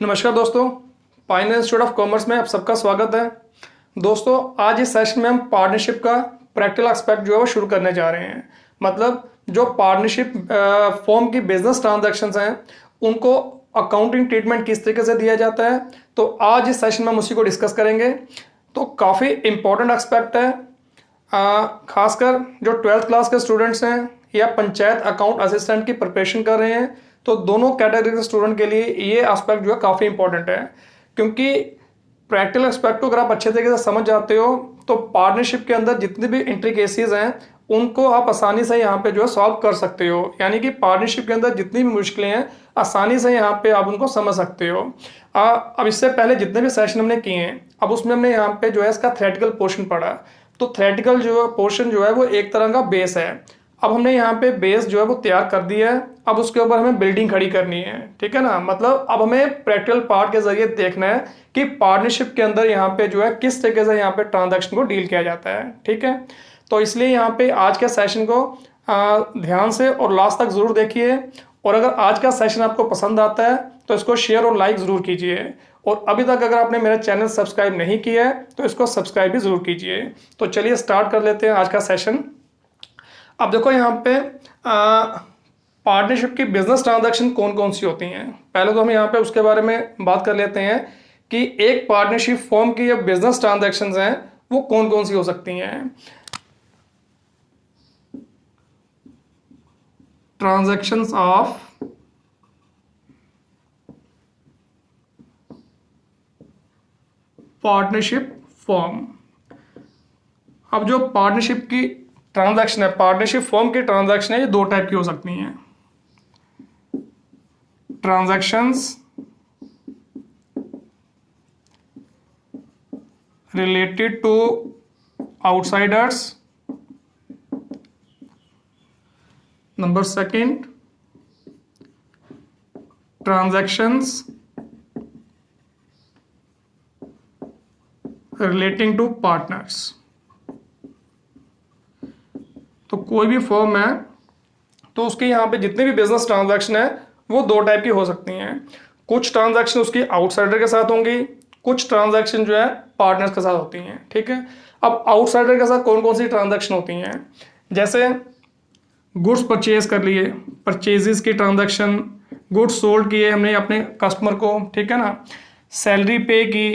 नमस्कार दोस्तों, finance institute of commerce में आप सबका स्वागत है। दोस्तों, आज इस सेशन में हम पार्टनरशिप का प्रैक्टिकल एस्पेक्ट जो है वो शुरू करने जा रहे हैं। मतलब जो पार्टनरशिप फॉर्म की बिजनेस ट्रांजैक्शंस हैं उनको अकाउंटिंग ट्रीटमेंट किस तरीके से दिया जाता है, तो आज इस सेशन में हम उसी को डिस्कस करेंगे। तो काफ़ी इम्पोर्टेंट एस्पेक्ट है, खासकर जो 12th क्लास के स्टूडेंट्स हैं या पंचायत अकाउंट असिस्टेंट की प्रिपरेशन कर रहे हैं, तो दोनों कैटेगरी के स्टूडेंट के लिए ये एस्पेक्ट जो है काफ़ी इंपॉर्टेंट है। क्योंकि प्रैक्टिकल एस्पेक्ट को अगर आप अच्छे तरीके से समझ जाते हो तो पार्टनरशिप के अंदर जितनी भी इंट्रिकेसीज हैं उनको आप आसानी से यहाँ पे जो है सॉल्व कर सकते हो। यानी कि पार्टनरशिप के अंदर जितनी भी मुश्किलें हैं आसानी से यहाँ पे आप उनको समझ सकते हो। अब इससे पहले जितने भी सेशन हमने किए हैं, अब उसमें हमने यहाँ पे जो है इसका थ्योरेटिकल पोर्शन पढ़ा। तो थ्योरेटिकल जो पोर्शन जो है वो एक तरह का बेस है। अब हमने यहाँ पे बेस जो है वो तैयार कर दिया है, अब उसके ऊपर हमें बिल्डिंग खड़ी करनी है। ठीक है ना। मतलब अब हमें प्रैक्टिकल पार्ट के जरिए देखना है कि पार्टनरशिप के अंदर यहाँ पे जो है किस तरीके से यहाँ पे ट्रांजैक्शन को डील किया जाता है। ठीक है, तो इसलिए यहाँ पे आज के सेशन को ध्यान से और लास्ट तक जरूर देखिए। और अगर आज का सेशन आपको पसंद आता है तो इसको शेयर और लाइक जरूर कीजिए। और अभी तक अगर आपने मेरा चैनल सब्सक्राइब नहीं किया है तो इसको सब्सक्राइब भी जरूर कीजिए। तो चलिए स्टार्ट कर लेते हैं आज का सेशन। अब देखो यहाँ पे पार्टनरशिप की बिजनेस ट्रांजैक्शन कौन कौन सी होती हैं। पहले तो हम यहाँ पे उसके बारे में बात कर लेते हैं कि एक पार्टनरशिप फॉर्म की जो बिजनेस ट्रांजैक्शंस हैं वो कौन कौन सी हो सकती हैं। Transactions of partnership form. अब जो पार्टनरशिप की ट्रांजैक्शन है, पार्टनरशिप फॉर्म की ट्रांजैक्शन है, ये दो टाइप की हो सकती हैं। Transactions related to outsiders. Number second, transactions relating to partners. तो कोई भी फर्म है तो उसके यहाँ पे जितने भी बिजनेस ट्रांजैक्शन है वो दो टाइप की हो सकती हैं। कुछ ट्रांजैक्शन उसकी आउटसाइडर के साथ होंगी, कुछ ट्रांजैक्शन जो है पार्टनर्स के साथ होती हैं। ठीक है, अब आउटसाइडर के साथ कौन कौन सी ट्रांजैक्शन होती हैं, जैसे गुड्स परचेज कर लिए, परचेजेस की ट्रांजैक्शन, गुड्स सोल्ड किए हमने अपने कस्टमर को, ठीक है ना, सैलरी पे की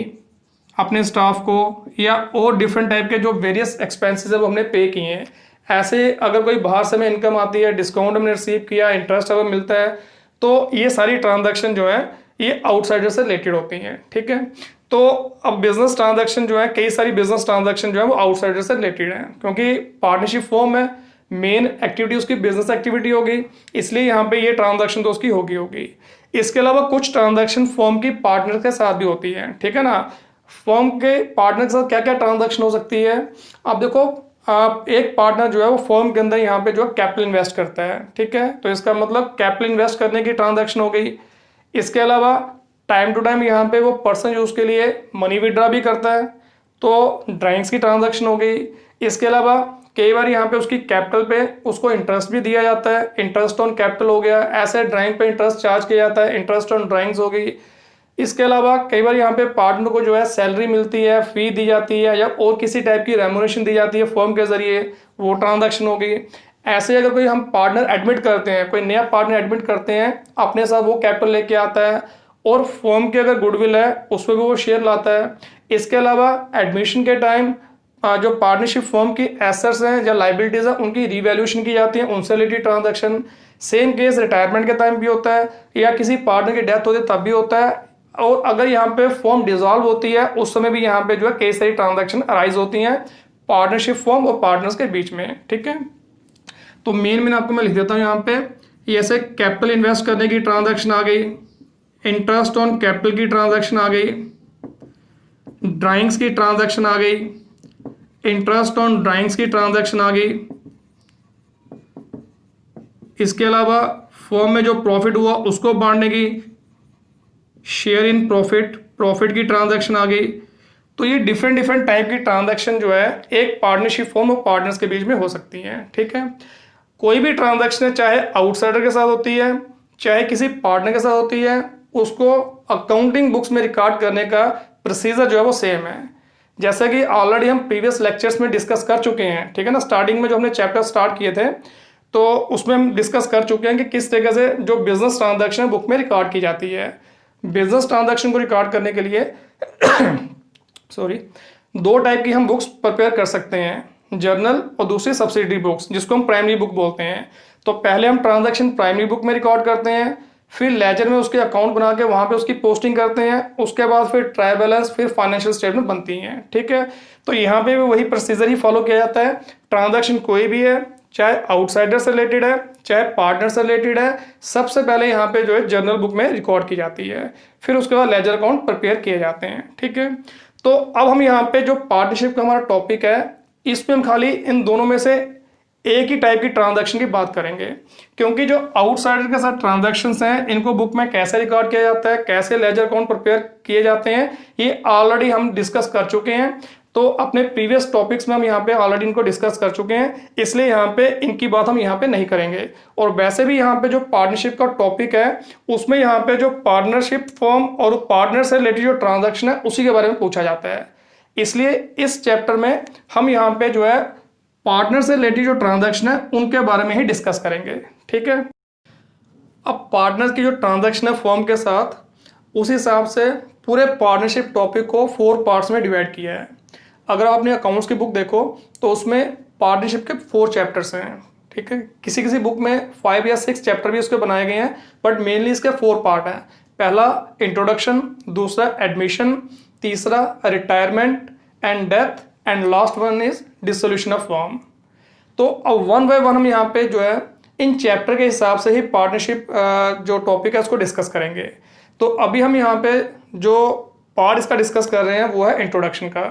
अपने स्टाफ को, या और डिफरेंट टाइप के जो वेरियस एक्सपेंसेस है वो हमने पे किए हैं। ऐसे अगर कोई बाहर से हमें इनकम आती है, डिस्काउंट हमने रिसीव किया, इंटरेस्ट अगर मिलता है, तो ये सारी ट्रांजैक्शन जो है ये आउटसाइडर से रिलेटेड होती हैं। ठीक है, तो अब बिजनेस ट्रांजैक्शन जो है, कई सारी बिजनेस ट्रांजैक्शन जो है वो आउटसाइडर से रिलेटेड है, क्योंकि पार्टनरशिप फॉर्म है, मेन एक्टिविटी उसकी बिजनेस एक्टिविटी होगी, इसलिए यहाँ पे ये ट्रांजैक्शन तो उसकी होगी। इसके अलावा कुछ ट्रांजैक्शन फॉर्म की पार्टनर के साथ भी होती है। ठीक है ना, फॉर्म के पार्टनर के साथ क्या क्या ट्रांजैक्शन हो सकती है। अब देखो, आप एक पार्टनर जो है वो फर्म के अंदर यहाँ पे जो है कैपिटल इन्वेस्ट करता है। ठीक है, तो इसका मतलब कैपिटल इन्वेस्ट करने की ट्रांजैक्शन हो गई। इसके अलावा टाइम टू टाइम यहाँ पे वो पर्सनल यूज के लिए मनी विड्रॉ भी करता है, तो ड्राइंग्स की ट्रांजैक्शन हो गई। इसके अलावा कई बार यहाँ पे उसकी कैपिटल पे उसको इंटरेस्ट भी दिया जाता है, इंटरेस्ट ऑन कैपिटल हो गया। ऐसे ड्राइंग पे इंटरेस्ट चार्ज किया जाता है, इंटरेस्ट ऑन ड्राइंग्स हो गई। इसके अलावा कई बार यहाँ पे पार्टनर को जो है सैलरी मिलती है, फी दी जाती है, या और किसी टाइप की रेम्यूनरेशन दी जाती है फर्म के जरिए, वो ट्रांजैक्शन होगी। ऐसे अगर कोई हम पार्टनर एडमिट करते हैं, कोई नया पार्टनर एडमिट करते हैं, अपने साथ वो कैपिटल लेके आता है और फर्म की अगर गुडविल है उसमें भी वो शेयर लाता है। इसके अलावा एडमिशन के टाइम जो पार्टनरशिप फर्म की एसेट्स हैं या लाइबिलिटीज है उनकी रिवैल्यूएशन की जाती है, उनसे related transaction. Same case retirement के टाइम भी होता है, या किसी पार्टनर की डेथ होती है तब भी होता है। और अगर यहाँ पे फॉर्म डिसॉल्व होती है उस समय भी यहाँ पे जो है कई सारी ट्रांजैक्शन अराइज होती हैं पार्टनरशिप फॉर्म और पार्टनर्स के बीच में। ठीक है, तो मेन आपको मैं लिख देता हूँ यहाँ पे। ऐसे कैपिटल इन्वेस्ट करने की ट्रांजैक्शन आ गई, इंटरेस्ट ऑन कैपिटल की ट्रांजैक्शन आ गई, ड्राइंग्स की ट्रांजैक्शन आ गई, इंटरेस्ट ऑन ड्राइंग्स की ट्रांजैक्शन आ गई। इसके अलावा फॉर्म में जो प्रॉफिट हुआ उसको बांटने की, शेयर इन प्रॉफिट की ट्रांजैक्शन आ गई। तो ये डिफरेंट टाइप की ट्रांजैक्शन जो है एक पार्टनरशिप फॉर्म और पार्टनर्स के बीच में हो सकती हैं। ठीक है, कोई भी ट्रांजैक्शन है चाहे आउटसाइडर के साथ होती है चाहे किसी पार्टनर के साथ होती है, उसको अकाउंटिंग बुक्स में रिकॉर्ड करने का प्रोसीजर जो है वो सेम है। जैसा कि ऑलरेडी हम प्रीवियस लेक्चर्स में डिस्कस कर चुके हैं, ठीक है ना। स्टार्टिंग में जो हमने चैप्टर स्टार्ट किए थे तो उसमें हम डिस्कस कर चुके हैं कि किस तरीके से जो बिजनेस ट्रांजैक्शन बुक में रिकॉर्ड की जाती है। बिजनेस ट्रांजैक्शन को रिकॉर्ड करने के लिए सॉरी, दो टाइप की हम बुक्स प्रिपेयर कर सकते हैं, जर्नल और दूसरी सब्सिडरी बुक्स, जिसको हम प्राइमरी बुक बोलते हैं। तो पहले हम ट्रांजैक्शन प्राइमरी बुक में रिकॉर्ड करते हैं, फिर लेजर में उसके अकाउंट बना के वहां पे उसकी पोस्टिंग करते हैं, उसके बाद फिर ट्रायल बैलेंस, फिर फाइनेंशियल स्टेटमेंट बनती हैं, ठीक है। तो यहाँ पे भी वही प्रोसीजर ही फॉलो किया जाता है। ट्रांजैक्शन कोई भी है, चाहे आउटसाइडर से रिलेटेड है चाहे पार्टनर से रिलेटेड है, सबसे पहले यहाँ पे जो है जर्नल बुक में रिकॉर्ड की जाती है, फिर उसके बाद लेजर अकाउंट प्रिपेयर किए जाते हैं, ठीक है। तो अब हम यहाँ पे जो पार्टनरशिप का हमारा टॉपिक है, इसमें हम खाली इन दोनों में से एक ही टाइप की ट्रांजैक्शन की बात करेंगे, क्योंकि जो आउटसाइडर के साथ ट्रांजैक्शंस हैं इनको बुक में कैसे रिकॉर्ड किया जाता है, कैसे लेजर अकाउंट प्रिपेयर किए जाते हैं, ये ऑलरेडी हम डिस्कस कर चुके हैं। तो अपने प्रीवियस टॉपिक्स में हम यहाँ पे ऑलरेडी इनको डिस्कस कर चुके हैं, इसलिए यहाँ पे इनकी बात हम यहाँ पे नहीं करेंगे। और वैसे भी यहाँ पे जो पार्टनरशिप का टॉपिक है उसमें यहाँ पे जो पार्टनरशिप फर्म और पार्टनर से रिलेटेड जो ट्रांजैक्शन है उसी के बारे में पूछा जाता है, इसलिए इस चैप्टर में हम यहाँ पे जो है पार्टनर से रिलेटेड जो ट्रांजैक्शन है उनके बारे में ही डिस्कस करेंगे, ठीक है। अब पार्टनर की जो ट्रांजैक्शन है फर्म के साथ, उस हिसाब से पूरे पार्टनरशिप टॉपिक को 4 पार्ट्स में डिवाइड किया है। अगर आप अपने अकाउंट्स की बुक देखो तो उसमें पार्टनरशिप के 4 चैप्टर्स हैं, ठीक है। किसी किसी बुक में 5 या 6 चैप्टर भी उसके बनाए गए हैं, बट मेनली इसके 4 पार्ट हैं। पहला इंट्रोडक्शन, दूसरा एडमिशन, तीसरा retirement and death, and last one is dissolution of firm. तो अब 1 बाय 1 हम यहाँ पे जो है इन चैप्टर के हिसाब से ही पार्टनरशिप जो टॉपिक है उसको डिस्कस करेंगे। तो अभी हम यहाँ पे जो पार्ट इसका डिस्कस कर रहे हैं वो है इंट्रोडक्शन का।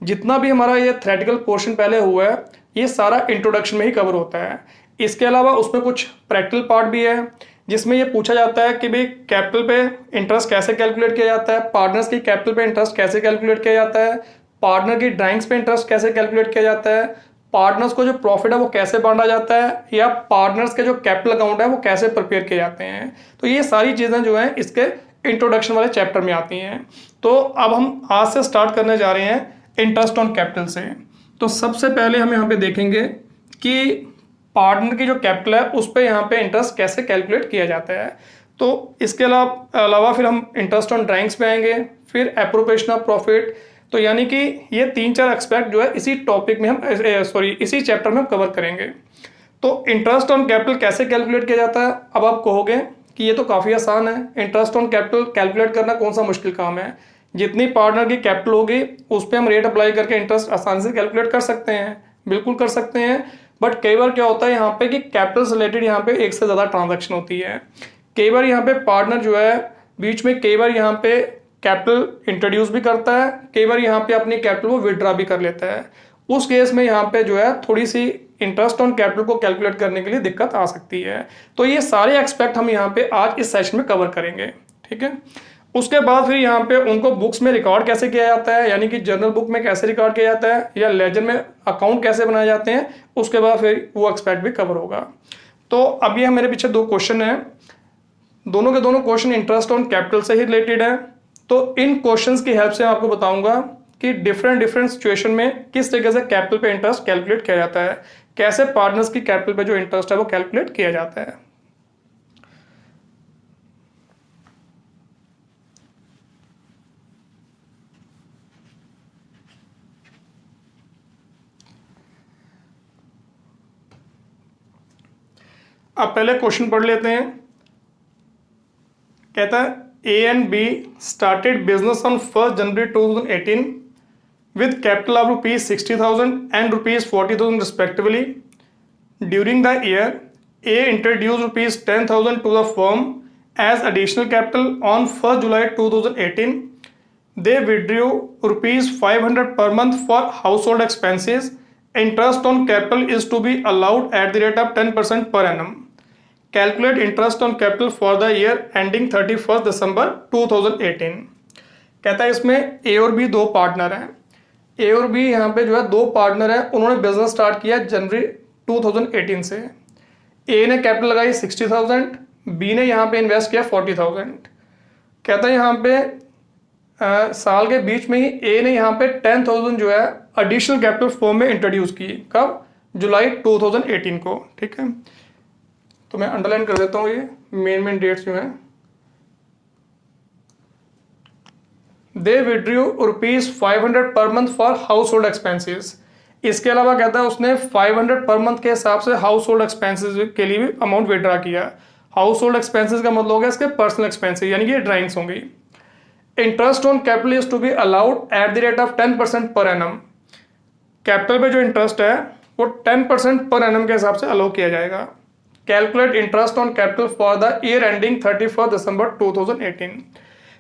जितना भी हमारा ये थ्योरेटिकल पोर्शन पहले हुआ है ये सारा इंट्रोडक्शन में ही कवर होता है। इसके अलावा उसमें कुछ प्रैक्टिकल पार्ट भी है जिसमें ये पूछा जाता है कि भाई कैपिटल पे इंटरेस्ट कैसे कैलकुलेट किया जाता है, पार्टनर्स की कैपिटल पे इंटरेस्ट कैसे कैलकुलेट किया जाता है, पार्टनर की ड्राइंग्स पे इंटरेस्ट कैसे कैलकुलेट किया जाता है, पार्टनर्स को जो प्रॉफिट है वो कैसे बांटा जाता है, या पार्टनर्स के जो कैपिटल अकाउंट है वो कैसे प्रिपेयर किए जाते हैं। तो ये सारी चीज़ें जो हैं इसके इंट्रोडक्शन वाले चैप्टर में आती हैं। तो अब हम आज से स्टार्ट करने जा रहे हैं इंटरेस्ट ऑन कैपिटल से। तो सबसे पहले हम यहाँ पे देखेंगे कि पार्टनर की जो कैपिटल है उस पर यहाँ पे इंटरेस्ट कैसे कैलकुलेट किया जाता है। तो इसके अलावा फिर हम इंटरेस्ट ऑन ड्राइंग्स पे आएंगे, फिर एप्रोप्रिएशन ऑफ प्रॉफिट। तो यानी कि ये 3-4 एक्सपेक्ट जो है इसी टॉपिक में हम इसी चैप्टर में हम कवर करेंगे। तो इंटरेस्ट ऑन कैपिटल कैसे कैलकुलेट किया जाता है। अब आप कहोगे कि ये तो काफ़ी आसान है, इंटरेस्ट ऑन कैपिटल कैलकुलेट करना कौन सा मुश्किल काम है। जितनी पार्टनर की कैपिटल होगी उस पर हम रेट अप्लाई करके इंटरेस्ट आसानी से कैलकुलेट कर सकते हैं, बिल्कुल कर सकते हैं। बट कई बार क्या होता है यहाँ पे कि कैपिटल से रिलेटेड यहाँ पे एक से ज़्यादा ट्रांजैक्शन होती है। कई बार यहाँ पे पार्टनर जो है बीच में कई बार यहाँ पे कैपिटल इंट्रोड्यूस भी करता है, कई बार यहाँ पे अपनी कैपिटल वो विड्रॉ भी कर लेता है। उस केस में यहाँ पे जो है थोड़ी सी इंटरेस्ट ऑन कैपिटल को कैलकुलेट करने के लिए दिक्कत आ सकती है। तो ये सारे एक्सपेक्ट हम यहाँ पे आज इस सेशन में कवर करेंगे, ठीक है। उसके बाद फिर यहाँ पे उनको बुक्स में रिकॉर्ड कैसे किया जाता है, यानी कि जर्नल बुक में कैसे रिकॉर्ड किया जाता है या लेजर में अकाउंट कैसे बनाए जाते हैं, उसके बाद फिर वो एक्सपेक्ट भी कवर होगा। तो अब ये मेरे पीछे 2 क्वेश्चन हैं, दोनों के दोनों क्वेश्चन इंटरेस्ट ऑन कैपिटल से ही रिलेटेड है। तो इन क्वेश्चंस की हेल्प से मैं आपको बताऊंगा कि डिफरेंट सिचुएशन में किस तरीके से कैपिटल पे इंटरेस्ट कैलकुलेट किया जाता है, कैसे पार्टनर्स की कैपिटल पे जो इंटरेस्ट है वो कैलकुलेट किया जाता है। अब पहले क्वेश्चन पढ़ लेते हैं। कहता है A and B started business on 1st January 2018 with capital of rupees 60,000 and rupees 40,000 respectively. During the year, A introduced rupees 10,000 to the firm as additional capital on 1st July 2018. They withdrew rupees 500 per month for household expenses. Interest on capital is to be allowed at the rate of 10% per annum. Calculate interest on capital for the year ending 31st December 2018। कहता है इसमें ए और B 2 partner हैं। ए और B यहाँ पे जो है 2 पार्टनर हैं, उन्होंने बिजनेस स्टार्ट किया जनवरी 2018 से। ए ने कैपिटल लगाई 60,000, बी ने यहाँ पे इन्वेस्ट किया 40,000। कहता है यहाँ पे साल के बीच में ही ए ने यहाँ पे 10,000 जो है एडिशनल कैपिटल फॉर्म में इंट्रोड्यूस की। कब? जुलाई 2018 को। ठीक है, तो मैं अंडरलाइन कर देता हूँ ये मेन डेट्स जो हैं। दे withdrew ₹500 per month for house hold expenses. इसके अलावा कहता है उसने 500 पर मंथ के हिसाब से हाउस होल्ड एक्सपेंसिस के लिए भी अमाउंट विड्रा किया। हाउस होल्ड एक्सपेंसिस का मतलब हो गया इसके पर्सनल एक्सपेंसिस, यानी कि ड्राइंग्स होंगी। Interest on capital is to be allowed at the rate of 10% per annum. Capital पे जो इंटरेस्ट है वो 10% पर एनम के हिसाब से अलाउ किया जाएगा। Calculate interest on capital for the year ending 31 दिसंबर 2018।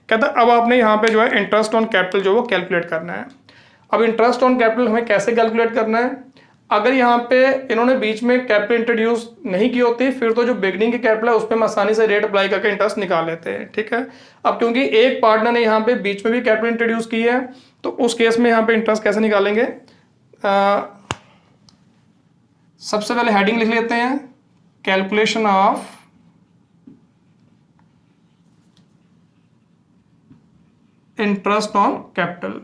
कहता है अब आपने यहाँ पे जो है इंटरेस्ट ऑन कैपिटल जो वो कैलकुलेट करना है। अब इंटरेस्ट ऑन कैपिटल हमें कैसे कैलकुलेट करना है? अगर यहाँ पे इन्होंने बीच में कैपिटल इंट्रोड्यूस नहीं की होती फिर तो जो बिगनिंग की कैपिटल है उस पर हम आसानी से रेट अप्लाई करके इंटरेस्ट निकाल लेते हैं। ठीक है, अब क्योंकि एक पार्टनर ने यहाँ पे बीच में भी कैपिटल इंट्रोड्यूस की है तो उस केस में यहाँ पे इंटरेस्ट कैसे निकालेंगे? सबसे पहले हेडिंग लिख लेते हैं, calculation of interest on capital.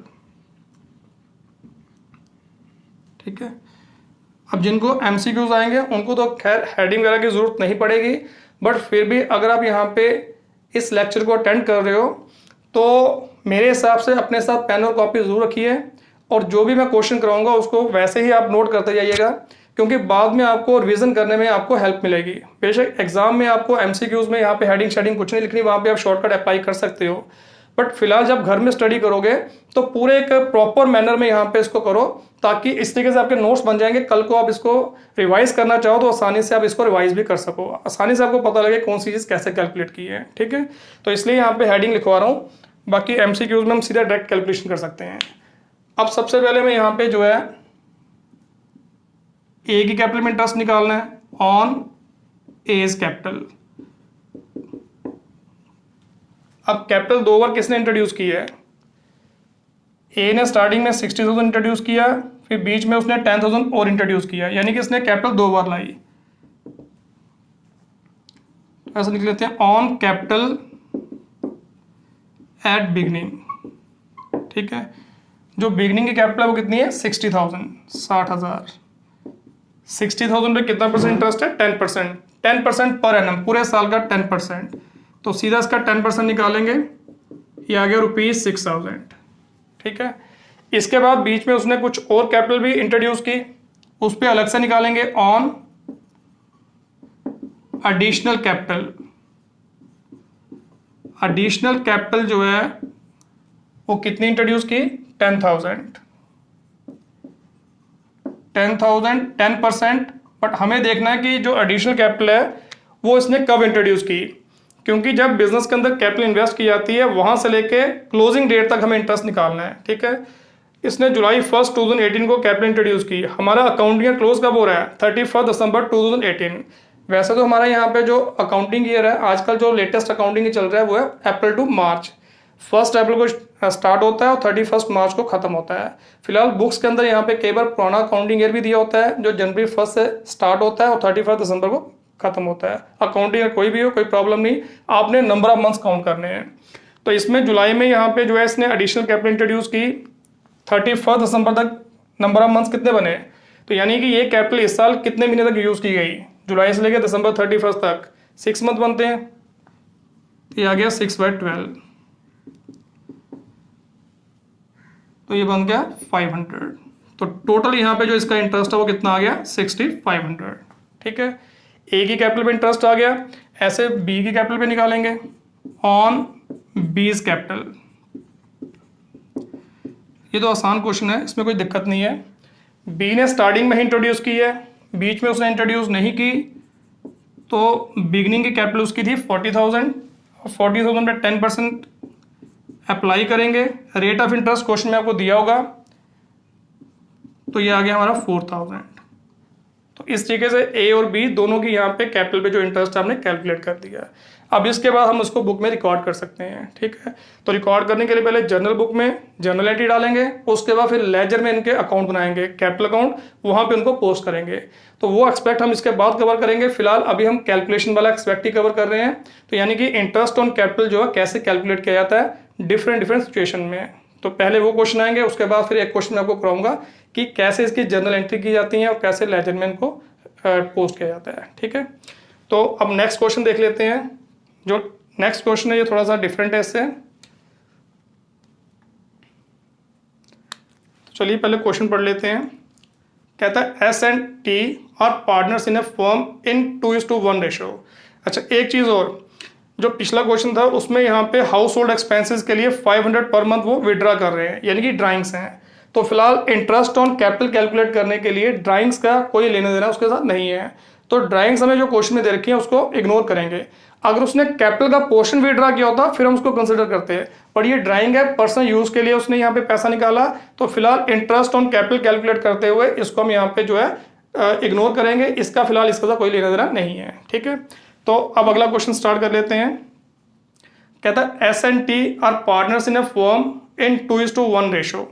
ठीक है, अब जिनको एमसीक्यूज आएंगे उनको तो खैर हेडिंग वगैरह की जरूरत नहीं पड़ेगी, बट फिर भी अगर आप यहाँ पे इस लेक्चर को अटेंड कर रहे हो तो मेरे हिसाब से अपने साथ पेन और कॉपी जरूर रखिए और जो भी मैं क्वेश्चन कराऊंगा उसको वैसे ही आप नोट करते जाइएगा, क्योंकि बाद में आपको रिवीजन करने में आपको हेल्प मिलेगी। बेशक एग्जाम में आपको एमसीक्यूज में यहाँ पे हेडिंग शेडिंग कुछ नहीं लिखनी, वहाँ पे आप शॉर्टकट अप्लाई कर सकते हो, बट फिलहाल जब घर में स्टडी करोगे तो पूरे एक प्रॉपर मैनर में यहाँ पे इसको करो ताकि इस तरीके से आपके नोट्स बन जाएंगे। कल को आप इसको रिवाइज करना चाहो तो आसानी से आप इसको रिवाइज भी कर सको, आसानी से आपको पता लगे कौन सी चीज़ कैसे कैलकुलेट की है। ठीक है, तो इसलिए यहाँ पे हेडिंग लिखवा रहा हूँ, बाकी एमसीक्यूज में हम सीधा डायरेक्ट कैलकुलेशन कर सकते हैं। अब सबसे पहले मैं यहाँ पे जो है ए की कैपिटल में इंटरेस्ट निकालना है ऑन एज कैपिटल। अब कैपिटल 2 बार किसने इंट्रोड्यूस की है? ए ने स्टार्टिंग में 60,000 इंट्रोड्यूस किया, फिर बीच में उसने 10,000 और इंट्रोड्यूस किया, यानी कि इसने कैपिटल 2 बार लाई। ऐसा लिख लेते हैं ऑन कैपिटल एट बिगनिंग। ठीक है, जो बिगनिंग की कैपिटल है वो कितनी है? 60,000, 60,000। 60,000 पे कितना परसेंट इंटरेस्ट है? 10%। 10% पर एनम, पूरे साल का 10%। तो सीधा इसका 10% निकालेंगे, ये आ गया ₹6,000। ठीक है, इसके बाद बीच में उसने कुछ और कैपिटल भी इंट्रोड्यूस की, उस पर अलग से निकालेंगे on additional capital. Additional capital जो है वो कितनी इंट्रोड्यूस की? 10,000। 10% बट हमें देखना है कि जो एडिशनल कैपिटल है वो इसने कब इंट्रोड्यूस की, क्योंकि जब बिजनेस के अंदर कैपिटल इन्वेस्ट की जाती है वहां से लेके क्लोजिंग डेट तक हमें इंटरेस्ट निकालना है। ठीक है, इसने जुलाई 1 2018 को कैपिटल इंट्रोड्यूस की। हमारा अकाउंटिंग क्लोज कब हो रहा है? 31 दिसंबर 2018। वैसे तो हमारा यहाँ पे जो अकाउंटिंग ईयर है आजकल जो लेटेस्ट अकाउंटिंग चल रहा है वो है अप्रैल टू मार्च। 1 अप्रैल को स्टार्ट होता है और 31 मार्च को खत्म होता है। फिलहाल बुक्स के अंदर यहाँ पे कई बार पुराना अकाउंटिंग ईयर भी दिया होता है जो जनवरी 1 से स्टार्ट होता है और 31 दिसंबर को खत्म होता है। अकाउंटिंग ईयर कोई भी हो, कोई प्रॉब्लम नहीं, आपने नंबर ऑफ मंथ्स काउंट करने हैं। तो इसमें जुलाई में यहाँ पे जो है इसने एडिशनल कैपिटल इंट्रोड्यूस की, 31 दिसंबर तक नंबर ऑफ मंथ्स कितने बने? तो यानी कि ये कैपिटल इस साल कितने महीने तक यूज की गई? जुलाई से लेकर दिसंबर 31 तक 6 मंथ बनते हैं, ये आ गया 6/12, तो ये बन गया 500। तो टोटल यहाँ पे जो इसका इंटरेस्ट है वो कितना आ गया? 6500। ठीक है, ए की कैपिटल पे इंटरेस्ट आ गया, ऐसे बी की कैपिटल पे निकालेंगे ऑन बीज कैपिटल। ये तो आसान क्वेश्चन है, इसमें कोई दिक्कत नहीं है। बी ने स्टार्टिंग में ही इंट्रोड्यूस की है, बीच में उसने इंट्रोड्यूस नहीं की, तो बिगनिंग की कैपिटल उसकी थी 40,000। 40,000 पे 10% अप्लाई करेंगे। रेट ऑफ इंटरेस्ट क्वेश्चन में आपको दिया होगा, तो ये आ गया हमारा 4,000। तो इस तरीके से ए और बी दोनों की यहाँ पे कैपिटल पे जो इंटरेस्ट आपने कैलकुलेट कर दिया। अब इसके बाद हम उसको बुक में रिकॉर्ड कर सकते हैं, ठीक है। तो रिकॉर्ड करने के लिए पहले जर्नल बुक में जर्नल एंट्री डालेंगे, उसके बाद फिर लेजर में इनके अकाउंट बनाएंगे, कैपिटल अकाउंट, वहाँ पे उनको पोस्ट करेंगे। तो वो एक्सपेक्ट हम इसके बाद कवर करेंगे। फिलहाल अभी हम कैलकुलेशन वाला एक्सपेक्ट ही कवर कर रहे हैं। तो यानी कि इंटरेस्ट ऑन कैपिटल जो है कैसे कैलकुलेट किया जाता है डिफरेंट सिचुएशन में। तो पहले वो क्वेश्चन आएंगे, उसके बाद फिर एक क्वेश्चन आपको कराऊंगा कि कैसे इसकी जर्नल एंट्री की जाती है और कैसे लेजर में इनको पोस्ट किया जाता है, ठीक है। तो अब नेक्स्ट क्वेश्चन देख लेते हैं। जो नेक्स्ट क्वेश्चन है ये थोड़ा सा डिफरेंट है इससे। चलिए पहले क्वेश्चन पढ़ लेते हैं। कहता है S&T are partners in a firm in 2:1 ratio. अच्छा, एक चीज़ और, जो पिछला क्वेश्चन था उसमें यहाँ पे हाउस होल्ड एक्सपेंसेस के लिए 500 पर मंथ वो विड्रा कर रहे हैं, यानी कि ड्राइंग्स हैं। तो फिलहाल इंटरेस्ट ऑन कैपिटल कैलकुलेट करने के लिए ड्राइंग्स का कोई लेने देना उसके साथ नहीं है। तो ड्राइंग्स हमें जो क्वेश्चन में दे रखी है उसको इग्नोर करेंगे। अगर उसने कैपिटल का पोर्शन विड्रा किया होता फिर हम उसको कंसिडर करते हैं, पर ये ड्राइंग है, पर्सनल यूज के लिए उसने यहाँ पे पैसा निकाला। तो फिलहाल इंटरेस्ट ऑन कैपिटल कैलकुलेट करते हुए इसको हम यहाँ पे जो है इग्नोर करेंगे। इसका फिलहाल इसका साथ कोई लेना देना नहीं है, ठीक है। तो अब अगला क्वेश्चन स्टार्ट कर लेते हैं। कहता है S&T are partners in a firm in 2:1 ratio.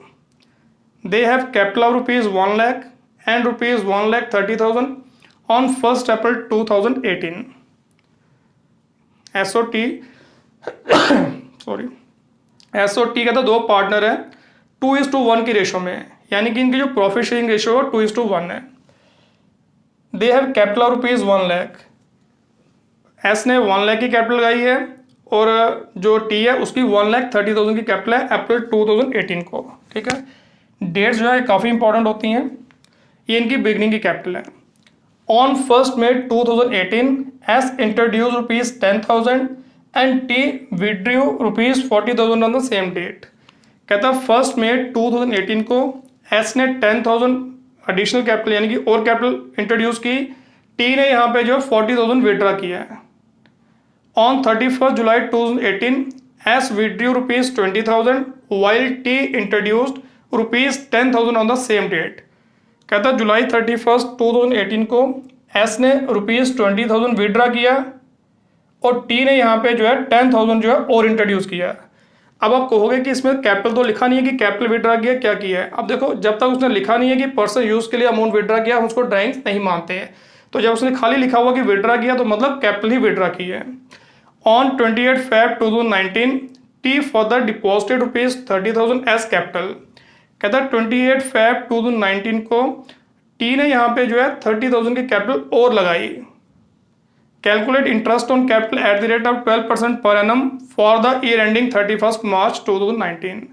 They have capital of ₹1 lakh and ₹1,30,000 on 1 April 2018। SOT sorry SOT कहता है दो पार्टनर है 2:1 की रेशो में, यानी कि इनकी जो प्रॉफिट शेयरिंग रेशो है 2:1 है। दे have capital of ₹1 lakh। S ने 1 लाख की कैपिटल लगाई है और जो टी है उसकी 1,30,000 की कैपिटल है अप्रैल 2018 को, ठीक है। डेट्स जो है काफ़ी इंपॉर्टेंट होती हैं। ये इनकी बिगनिंग की कैपिटल है। On 1 May 2018 S introduce ₹10,000 and T withdrew ₹40,000 on the same date. कहता है 1 May 2018 को एस ने 10,000 एडिशनल कैपिटल यानी कि और कैपिटल इंट्रोड्यूस की, टी ने यहाँ पे जो 40,000 विड्रा किया है। On 31st July 2018, S withdrew ₹20,000 while T introduced ₹10,000 on the same date। कहता है जुलाई 31st 2018 को S ने ₹20,000 विड्रा किया और T ने यहाँ पे जो है 10,000 जो है और इंट्रोड्यूस किया। अब आप कहोगे कि इसमें कैपिटल तो लिखा नहीं है कि कैपिटल विड्रा किया, क्या किया है। अब देखो, जब तक उसने लिखा नहीं है कि पर्सनल यूज के लिए अमाउंट विड्रा किया, हम उसको ड्राइंग्स नहीं मानते हैं। तो जब उसने खाली लिखा हुआ कि विड्रा किया तो मतलब कैपिटल ही विड्रा की है। On 28 Feb 2019, T further deposited ₹30,000 as capital। कहता है 28 Feb 2019 को T ने यहाँ पे जो है 30,000 की कैपिटल और लगाई। Calculate interest on capital eight the rate of 12% per annum for the year ending 31 March 2019।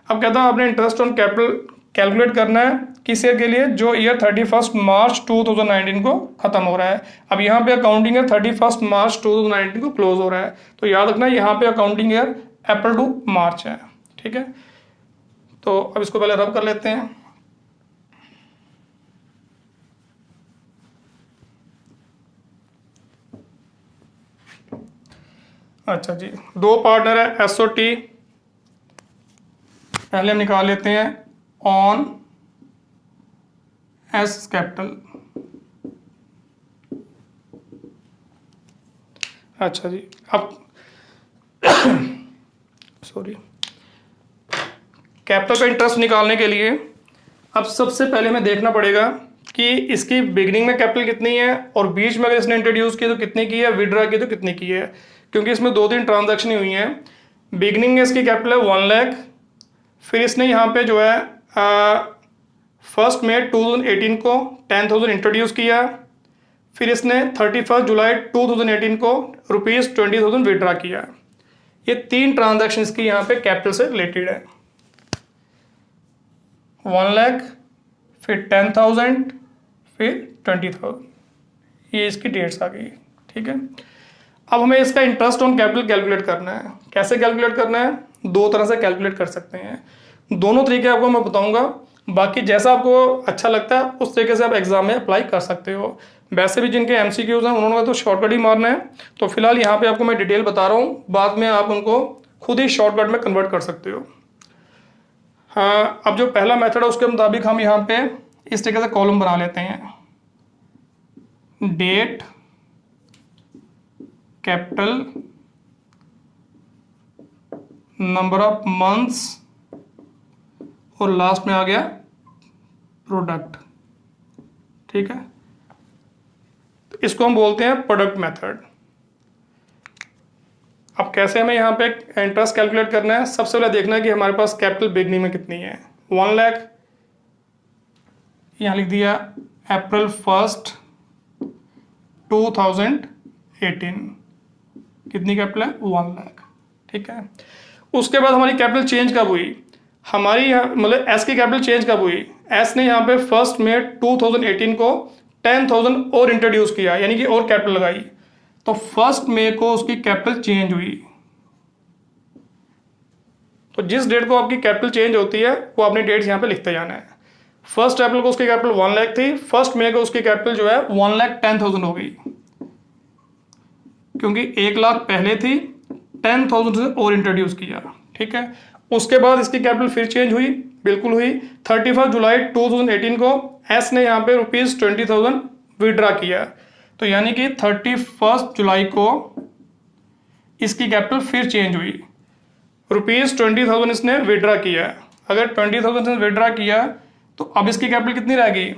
अब कहता है आपने इंटरेस्ट ऑन कैपिटल कैलकुलेट करना है किस ईयर के लिए, जो ईयर 31 March 2019 को खत्म हो रहा है। अब यहाँ पे अकाउंटिंग ईयर 31 March 2019 को क्लोज हो रहा है। तो याद रखना यहाँ पे अकाउंटिंग ईयर अप्रैल टू मार्च है, ठीक है। तो अब इसको पहले रब कर लेते हैं। अच्छा जी, दो पार्टनर है SOT, पहले हम निकाल लेते हैं ऑन एस कैपिटल। अच्छा जी, अब सॉरी कैपिटल पे इंटरेस्ट निकालने के लिए अब सबसे पहले हमें देखना पड़ेगा कि इसकी बिगनिंग में कैपिटल कितनी है और बीच में अगर इसने इंट्रोड्यूस की तो कितनी की है, विड्रा की तो कितनी की है, क्योंकि इसमें 2-3 ट्रांजैक्शन हुई हैं। बिगनिंग में इसकी कैपिटल है 1 लाख, फिर इसने यहाँ पे जो है 1 May 2018 को 10,000 इंट्रोड्यूस किया, फिर इसने 31 जुलाई 2018 को ₹20,000 विड्रा किया। ये 3 ट्रांजैक्शन की यहाँ पे कैपिटल से रिलेटेड है। 1 लाख, फिर 10,000, फिर 20,000, ये इसकी डेट्स आ गई, ठीक है। अब हमें इसका इंटरेस्ट ऑन कैपिटल कैलकुलेट करना है। कैसे कैलकुलेट करना है? 2 तरह से कैलकुलेट कर सकते हैं। दोनों तरीके आपको मैं बताऊंगा, बाकी जैसा आपको अच्छा लगता है उस तरीके से आप एग्जाम में अप्लाई कर सकते हो। वैसे भी जिनके MCQs हैं उन्होंने तो शॉर्टकट ही मारना है, तो फिलहाल यहाँ पे आपको मैं डिटेल बता रहा हूँ, बाद में आप उनको खुद ही शॉर्टकट में कन्वर्ट कर सकते हो। हाँ, अब जो पहला मेथड है उसके मुताबिक हम यहाँ पे इस तरीके से कॉलम बना लेते हैं। Date, capital, number of months और लास्ट में आ गया प्रोडक्ट। ठीक है, तो इसको हम बोलते हैं प्रोडक्ट मेथड। अब कैसे हमें यहाँ पे इंटरेस्ट कैलकुलेट करना है, सबसे पहले देखना है कि हमारे पास कैपिटल बिगनिंग में कितनी है। 1 लाख, यहाँ लिख दिया अप्रैल 1, 2018, कितनी कैपिटल है 1 लाख। ठीक है, उसके बाद हमारी कैपिटल चेंज कब हुई, हमारी मतलब एस की कैपिटल चेंज कब हुई, एस ने यहाँ पे 1 मई 2018 को 10,000 और इंट्रोड्यूस किया, यानी कि और कैपिटल लगाई, तो 1 मई को उसकी कैपिटल चेंज हुई। तो जिस डेट को आपकी कैपिटल चेंज होती है वो आपने डेट्स यहाँ पे लिखते जाना है। 1 अप्रैल को उसकी कैपिटल 1 लाख थी, 1 मई को उसकी कैपिटल जो है 1,10,000 हो गई, क्योंकि 1 लाख पहले थी, 10,000 से और इंट्रोड्यूस किया। ठीक है, उसके बाद इसकी कैपिटल फिर चेंज हुई, बिल्कुल हुई। 31 जुलाई 2018 को एस ने यहाँ पे ₹20,000 विड्रा किया, तो यानी कि 31 जुलाई को इसकी कैपिटल फिर चेंज हुई, ₹20,000 इसने विड्रा किया। अगर 20,000 इसने विड्रा किया तो अब इसकी कैपिटल कितनी रह गई,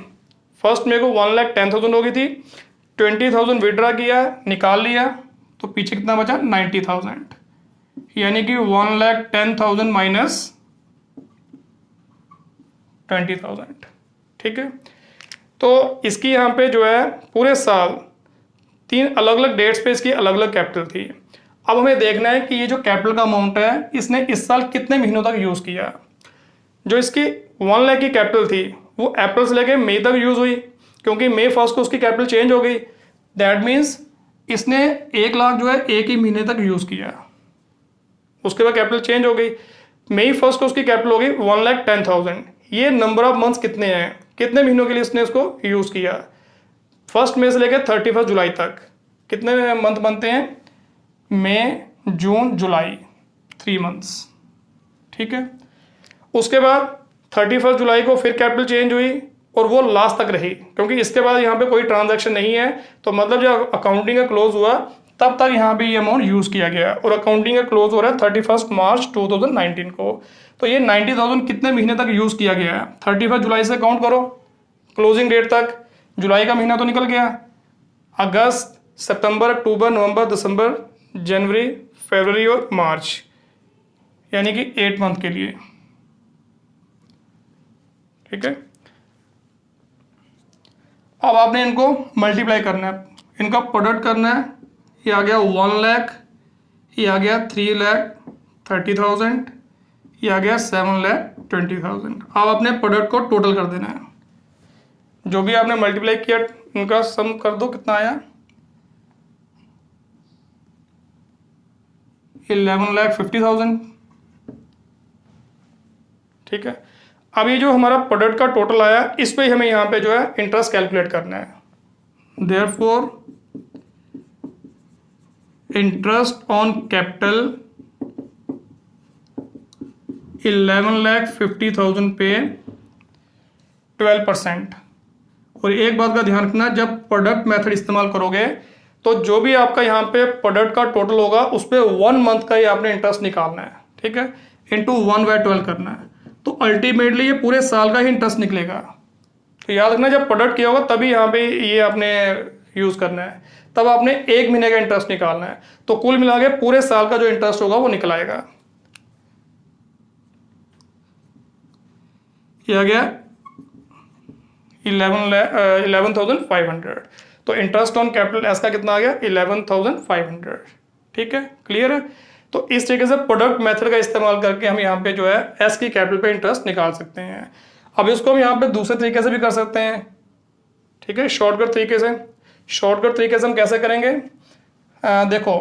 1 मई को 1,10,000 हो गई थी, 20,000 विड्रा किया, निकाल लिया, तो पीछे कितना बचा 90,000, यानी कि 1,10,000 माइनस 20,000। ठीक है, तो इसकी यहाँ पे जो है पूरे साल 3 अलग अलग डेट्स पे इसकी अलग अलग कैपिटल थी। अब हमें देखना है कि ये जो कैपिटल का अमाउंट है इसने इस साल कितने महीनों तक यूज़ किया। जो इसकी 1 लाख की कैपिटल थी वो अप्रैल से लेके मई तक यूज़ हुई, क्योंकि मई 1 को उसकी कैपिटल चेंज हो गई। दैट मीन्स इसने 1 लाख जो है एक ही महीने तक यूज़ किया, उसके बाद कैपिटल चेंज हो गई। मई 1 को उसकी कैपिटल हो गई 1,10,000। ये नंबर ऑफ मंथ्स कितने हैं, कितने महीनों के लिए इसने इसको यूज़ किया, 1 मई से लेकर 31 जुलाई तक कितने मंथ बनते हैं, मई जून जुलाई, 3 मंथ्स। ठीक है, उसके बाद 31 जुलाई को फिर कैपिटल चेंज हुई और वो लास्ट तक रही, क्योंकि इसके बाद यहाँ पे कोई ट्रांजैक्शन नहीं है, तो मतलब जब अकाउंटिंग का क्लोज हुआ तब तक यहाँ पे ये अमाउंट यूज़ किया गया, और अकाउंटिंग का क्लोज हो रहा है 31 मार्च 2019 को। तो ये 90,000 कितने महीने तक यूज़ किया गया है, 31 जुलाई से काउंट करो क्लोजिंग डेट तक। जुलाई का महीना तो निकल गया, अगस्त, सितंबर, अक्टूबर, नवंबर, दिसंबर, जनवरी, फरवरी और मार्च, यानी कि 8 मंथ के लिए। ठीक है, अब आपने इनको मल्टीप्लाई करना है, इनका प्रोडक्ट करना है। ये आ गया 1 लाख, ये आ गया 3,30,000, ये आ गया 7,20,000। अब आपने प्रोडक्ट को टोटल कर देना है, जो भी आपने मल्टीप्लाई किया उनका सम कर दो, कितना आया 11,50,000। ठीक है, अब ये जो हमारा प्रोडक्ट का टोटल आया इस पे हमें यहाँ पे जो है इंटरेस्ट कैलकुलेट करना है। देयरफॉर इंटरेस्ट ऑन कैपिटल 11,50,000 पे 12%। और एक बात का ध्यान रखना, जब प्रोडक्ट मेथड इस्तेमाल करोगे तो जो भी आपका यहाँ पे प्रोडक्ट का टोटल होगा उस पर 1 मंथ का ही आपने इंटरेस्ट निकालना है। ठीक है, इंटू 1/12 करना है, तो अल्टीमेटली ये पूरे साल का ही इंटरेस्ट निकलेगा। तो याद रखना, जब प्रोडक्ट किया होगा तभी यहाँ पे ये आपने यूज़ करना है, तब आपने 1 महीने का इंटरेस्ट निकालना है, तो कुल मिला के पूरे साल का जो इंटरेस्ट होगा वो निकल आएगा। ये आ गया 11,500। तो इंटरेस्ट ऑन कैपिटल एस का कितना आ गया 11,500। ठीक है, क्लियर है। तो इस तरीके से प्रोडक्ट मेथड का इस्तेमाल करके हम यहाँ पे जो है एस की कैपिटल पे इंटरेस्ट निकाल सकते हैं। अब इसको हम यहाँ पे दूसरे तरीके से भी कर सकते हैं। ठीक है, शॉर्टकट तरीके से। शॉर्टकट तरीके से हम कैसे करेंगे, देखो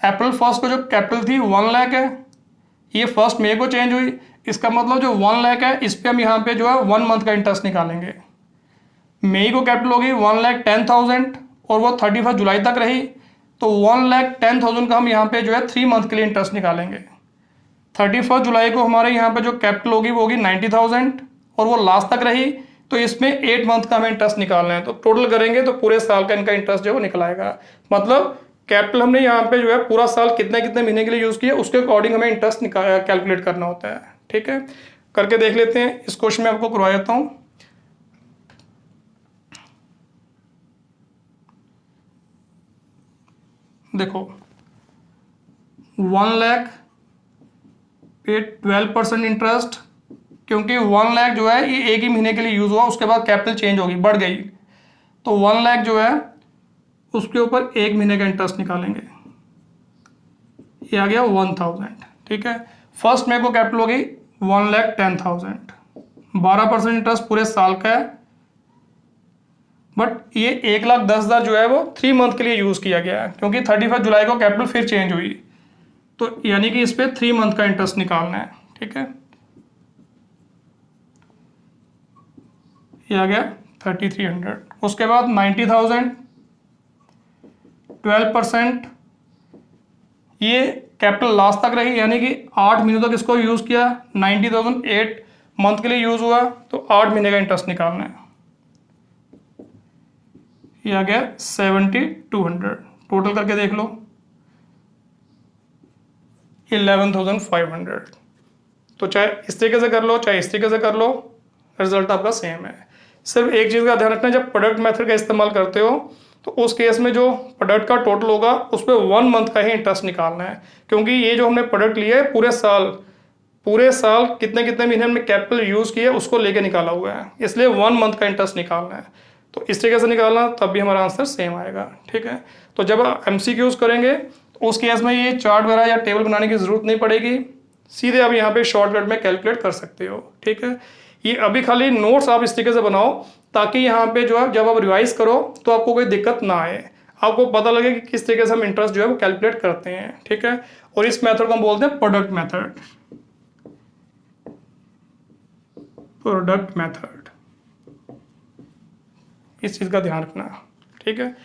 अप्रैल 1 को जो कैपिटल थी 1 लाख है, ये 1 मई को चेंज हुई, इसका मतलब जो 1 लाख है इस पर हम यहाँ पे जो है 1 मंथ का इंटरेस्ट निकालेंगे। मई को कैपिटल होगी 1,10,000 और वो 31 जुलाई तक रही, तो 1,10,000 का हम यहाँ पे जो है 3 मंथ के लिए इंटरेस्ट निकालेंगे। 31 जुलाई को हमारे यहाँ पे जो कैपिटल होगी वो होगी 90,000 और वो लास्ट तक रही, तो इसमें 8 मंथ का हमें इंटरेस्ट निकालना है। तो टोटल करेंगे तो पूरे साल का इनका इंटरेस्ट जो है वो निकल आएगा। मतलब कैपिटल हमने यहाँ पे जो है पूरा साल कितने कितने महीने के लिए यूज़ किया, उसके अकॉर्डिंग हमें इंटरेस्ट कैलकुलेट करना होता है। ठीक है, करके देख लेते हैं। इस क्वेश्चन में आपको करवा देता हूँ। देखो 1 लाख पे 12% इंटरेस्ट, क्योंकि 1 लाख जो है ये एक ही महीने के लिए यूज़ हुआ, उसके बाद कैपिटल चेंज होगी, बढ़ गई, तो 1 लाख जो है उसके ऊपर एक महीने का इंटरेस्ट निकालेंगे, ये आ गया 1000। ठीक है, फर्स्ट में को कैपिटल हो गई 1,10,000, 12% इंटरेस्ट पूरे साल का है, बट ये 1,10,000 जो है वो 3 मंथ के लिए यूज़ किया गया है, क्योंकि 31 जुलाई को कैपिटल फिर चेंज हुई, तो यानी कि इस पर 3 मंथ का इंटरेस्ट निकालना है। ठीक है, ये आ गया 3,300। उसके बाद 90,000, 12%, ये कैपिटल लास्ट तक रही, यानी कि 8 महीनों तक इसको यूज़ किया, 90,000 8 मंथ के लिए यूज़ हुआ, तो 8 महीने का इंटरेस्ट निकालना है, ये आ गया 7,200। टोटल करके देख लो 11,500। तो चाहे इस तरीके से कर लो चाहे इस तरीके से कर लो, रिजल्ट आपका सेम है। सिर्फ एक चीज़ का ध्यान रखना, जब प्रोडक्ट मेथड का इस्तेमाल करते हो तो उस केस में जो प्रोडक्ट का टोटल होगा उस पर 1 मंथ का ही इंटरेस्ट निकालना है, क्योंकि ये जो हमने प्रोडक्ट लिया है पूरे साल कितने कितने महीने हमने कैपिटल यूज़ किया उसको लेके निकाला हुआ है, इसलिए 1 मंथ का इंटरेस्ट निकालना है। तो इस तरीके से निकालना, तब भी हमारा आंसर सेम आएगा। ठीक है, तो जब आप MCQs करेंगे तो उस केस में ये चार्ट वगैरह या टेबल बनाने की ज़रूरत नहीं पड़ेगी, सीधे आप यहाँ पे शॉर्टकट में कैलकुलेट कर सकते हो। ठीक है, ये अभी खाली नोट्स आप इस तरीके से बनाओ ताकि यहाँ पे जो है जब आप रिवाइज करो तो आपको कोई दिक्कत ना आए, आपको पता लगे कि किस तरीके से हम इंटरेस्ट जो है वो कैलकुलेट करते हैं। ठीक है, और इस मेथड को हम बोलते हैं प्रोडक्ट मेथड। इस चीज़ का ध्यान रखना। ठीक है,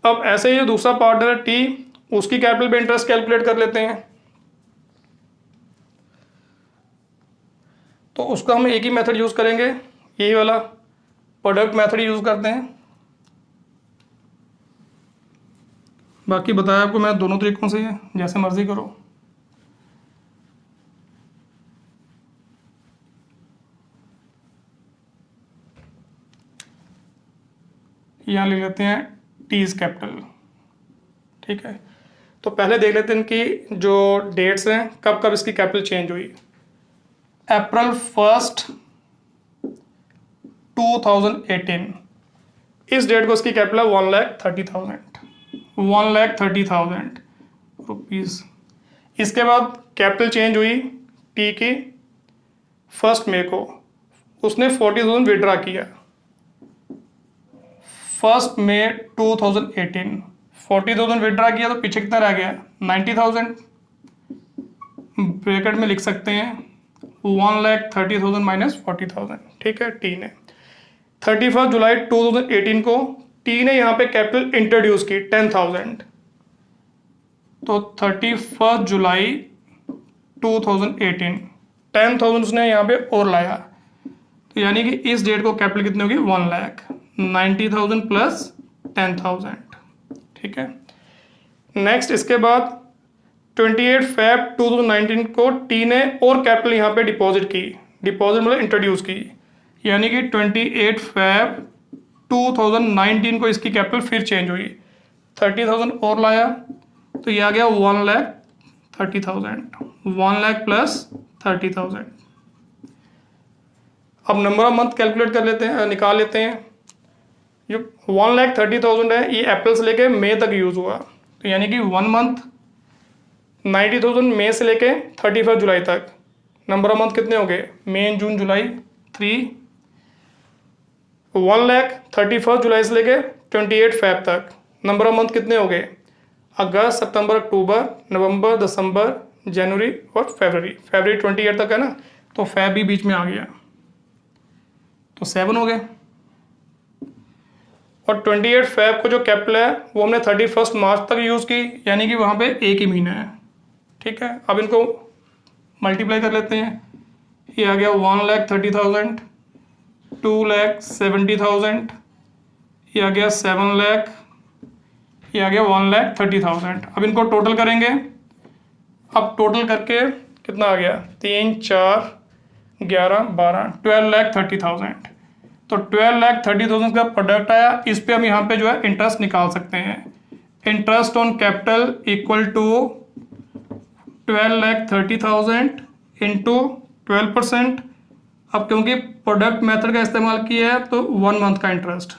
अब ऐसे ही जो दूसरा पार्टनर है T, उसकी कैपिटल पे इंटरेस्ट कैलकुलेट कर लेते हैं। तो उसका हम एक ही मेथड यूज़ करेंगे, यही वाला प्रोडक्ट मेथड यूज़ करते हैं। बाकी बताया आपको मैं दोनों तरीकों से, जैसे मर्जी करो। यहाँ ले लेते हैं टीज कैपिटल। ठीक है, तो पहले देख लेते हैं कि जो डेट्स हैं कब कब इसकी कैपिटल चेंज हुई। अप्रैल 1, 2018, इस डेट को इसकी कैपिटल है 1,30,000 रुपीज़। इसके बाद कैपिटल चेंज हुई टी की 1 मई को, उसने 40,000 विड्रा किया। 1 मई 2018 40,000 विड्रा किया, तो पीछे कितना रह गया 90,000। ब्रैकेट में लिख सकते हैं 1,30,000 माइनस 40,000। ठीक है, टी ने 31 जुलाई 2018 को टी ने यहाँ पे कैपिटल इंट्रोड्यूस की 10,000, तो 31 जुलाई 2018 10,000 उसने यहाँ पे और लाया, तो यानी कि इस डेट को कैपिटल कितनी होगी 1,90,000 प्लस 10,000। ठीक है, नेक्स्ट इसके बाद 28 फैब 2019 को टी ने और कैपिटल यहाँ पे डिपॉजिट मतलब इंट्रोड्यूस की, यानी कि 28 फैब 2019 को इसकी कैपिटल फिर चेंज हुई, 30,000 और लाया, तो ये आ गया 1,30,000, 1 लाख प्लस 30,000। अब नंबर ऑफ मंथ कैलकुलेट कर लेते हैं, निकाल लेते हैं। जो 1,30,000 है ये अप्रैल से लेके मई तक यूज़ हुआ, तो यानी कि 1 मंथ 90,000 मई से लेके 31 जुलाई तक। नंबर ऑफ मंथ कितने हो गए, मई जून जुलाई 3। 1,31 जुलाई से लेके 28 फैब तक। नंबर ऑफ मंथ कितने हो गए, अगस्त सितंबर अक्टूबर नवंबर दिसंबर जनवरी और फरवरी 28 तक है ना, तो फैब भी बीच में आ गया, तो 7 हो गए। और 28 फैब को जो कैपिटल है वो हमने 31 मार्च तक यूज़ की, यानी कि वहाँ पे एक ही महीना है। ठीक है, अब इनको मल्टीप्लाई कर लेते हैं, ये आ गया 1,30,000, 2,70,000, ये आ गया 7 लाख, ये आ गया 1,30,000। अब इनको टोटल करेंगे। अब टोटल करके कितना आ गया, 3, 4, 11, 12, 12,30,000। तो 12,30,000 का प्रोडक्ट आया। इस पे हम यहाँ पे जो है इंटरेस्ट निकाल सकते हैं। Interest on capital equal to 12,30,000 into 12%। अब क्योंकि प्रोडक्ट मेथड का इस्तेमाल किया है तो 1 मंथ का इंटरेस्ट,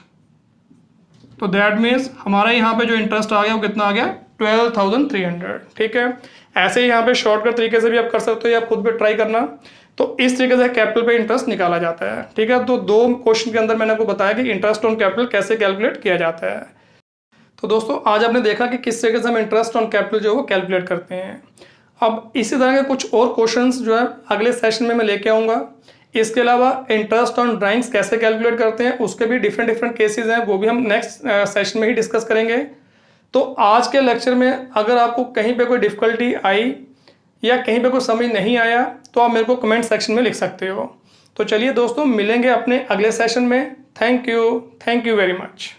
तो दैट मीन्स हमारा यहाँ पे जो इंटरेस्ट आ गया वो कितना आ गया, 12,300। ठीक है, ऐसे ही यहाँ पे शॉर्टकट तरीके से भी आप कर सकते हो या आप खुद पे ट्राई करना। तो इस तरीके से कैपिटल पे इंटरेस्ट निकाला जाता है। ठीक है, तो 2 क्वेश्चन के अंदर मैंने आपको बताया कि इंटरेस्ट ऑन कैपिटल कैसे कैलकुलेट किया जाता है। तो दोस्तों आज आपने देखा कि किस तरीके से हम इंटरेस्ट ऑन कैपिटल जो है वो कैलकुलेट करते हैं। अब इसी तरह के कुछ और क्वेश्चंस जो है अगले सेशन में मैं लेके आऊँगा। इसके अलावा इंटरेस्ट ऑन ड्राइंग्स कैसे कैलकुलेट करते हैं उसके भी डिफरेंट केसेस हैं, वो भी हम नेक्स्ट सेशन में ही डिस्कस करेंगे। तो आज के लेक्चर में अगर आपको कहीं पे कोई डिफ़िकल्टी आई या कहीं पे कोई समझ नहीं आया तो आप मेरे को कमेंट सेक्शन में लिख सकते हो। तो चलिए दोस्तों, मिलेंगे अपने अगले सेशन में। Thank you very much.